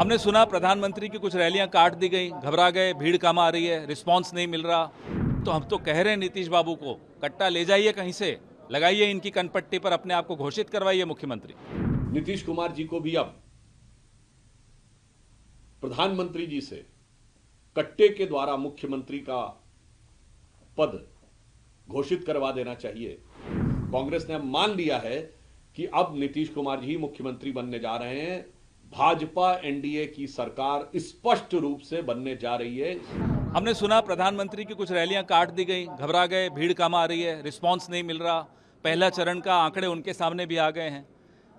हमने सुना प्रधानमंत्री की कुछ रैलियां काट दी गई, घबरा गए, भीड़ कम आ रही है, रिस्पांस नहीं मिल रहा। तो हम तो कह रहे हैं नीतीश बाबू को कट्टा ले जाइए, कहीं से लगाइए इनकी कनपट्टी पर, अपने आप को घोषित करवाइए मुख्यमंत्री। नीतीश कुमार जी को भी अब प्रधानमंत्री जी से कट्टे के द्वारा मुख्यमंत्री का पद घोषित करवा देना चाहिए। कांग्रेस ने मान लिया है कि अब नीतीश कुमार जी मुख्यमंत्री बनने जा रहे हैं। भाजपा एनडीए की सरकार स्पष्ट रूप से बनने जा रही है। हमने सुना प्रधानमंत्री की कुछ रैलियां काट दी गई, घबरा गए, भीड़ कम आ रही है, रिस्पांस नहीं मिल रहा। पहला चरण का आंकड़े उनके सामने भी आ गए हैं।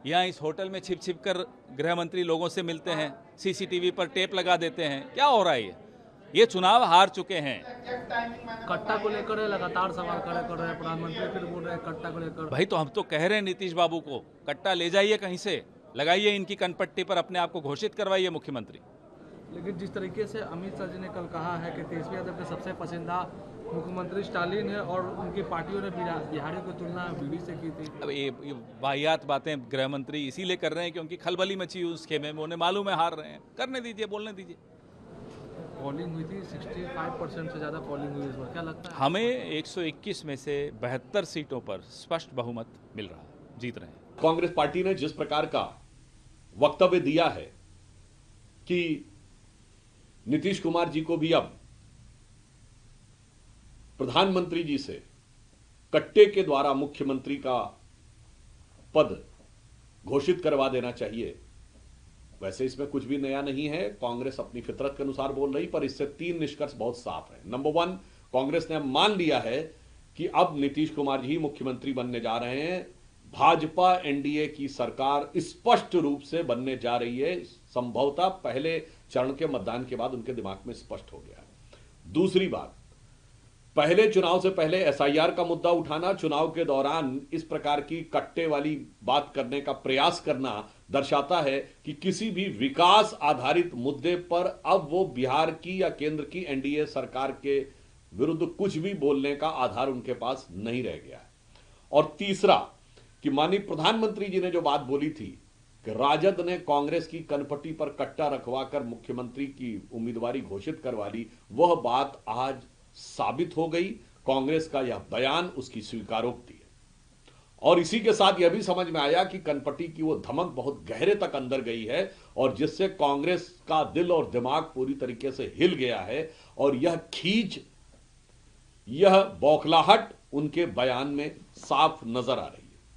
यहाँ इस होटल में छिप छिप कर गृह मंत्री लोगों से मिलते हैं, सीसीटीवी पर टेप लगा देते हैं। क्या हो रहा है? ये चुनाव हार चुके हैं। कट्टा को लेकर लगातार सवाल खड़े कर रहे हैं प्रधानमंत्री, फिर बोल रहे हैं कट्टा को लेकर। भाई, तो हम तो कह रहे हैं नीतीश बाबू को कट्टा ले जाइए, कहीं से लगाइए इनकी कनपट्टी पर, अपने आप को घोषित करवाइए मुख्यमंत्री। लेकिन जिस तरीके से अमित शाह जी ने कल कहा है कि तेजस्वी यादव के सबसे पसंदीदा मुख्यमंत्री स्टालिन है और उनकी पार्टियों ने बिहारियों की तुलना बीडी से की थी। अब ये वाहियात बातें गृह मंत्री इसीलिए कर रहे हैं क्योंकि खलबली मची हुई उस खेमे में, उन्हें मालूम है हार रहे हैं। करने दीजिए, बोलने दीजिए। पोलिंग हुई थी, 65% से ज़्यादा पोलिंग हुई इस बार। क्या लगता है हमें 121 में से 72 सीटों पर स्पष्ट बहुमत मिल रहा है, जीत रहे हैं। कांग्रेस पार्टी ने जिस प्रकार का वक्तव्य दिया है कि नीतीश कुमार जी को भी अब प्रधानमंत्री जी से कट्टे के द्वारा मुख्यमंत्री का पद घोषित करवा देना चाहिए, वैसे इसमें कुछ भी नया नहीं है। कांग्रेस अपनी फितरत के अनुसार बोल रही, पर इससे तीन निष्कर्ष बहुत साफ है। नंबर 1, कांग्रेस ने मान लिया है कि अब नीतीश कुमार जी मुख्यमंत्री बनने जा रहे हैं। भाजपा एनडीए की सरकार स्पष्ट रूप से बनने जा रही है। संभवतः पहले चरण के मतदान के बाद उनके दिमाग में स्पष्ट हो गया है। दूसरी बात, पहले चुनाव से पहले एसआईआर का मुद्दा उठाना, चुनाव के दौरान इस प्रकार की कट्टे वाली बात करने का प्रयास करना दर्शाता है कि किसी भी विकास आधारित मुद्दे पर अब वो बिहार की या केंद्र की एनडीए सरकार के विरुद्ध कुछ भी बोलने का आधार उनके पास नहीं रह गया है। और तीसरा कि माननीय प्रधानमंत्री जी ने जो बात बोली थी कि राजद ने कांग्रेस की कनपट्टी पर कट्टा रखवाकर मुख्यमंत्री की उम्मीदवारी घोषित करवा ली, वह बात आज साबित हो गई। कांग्रेस का यह बयान उसकी स्वीकारोक्ति है। और इसी के साथ यह भी समझ में आया कि कनपट्टी की वो धमक बहुत गहरे तक अंदर गई है और जिससे कांग्रेस का दिल और दिमाग पूरी तरीके से हिल गया है। और यह खींच, यह बौखलाहट उनके बयान में साफ नजर आ रही है।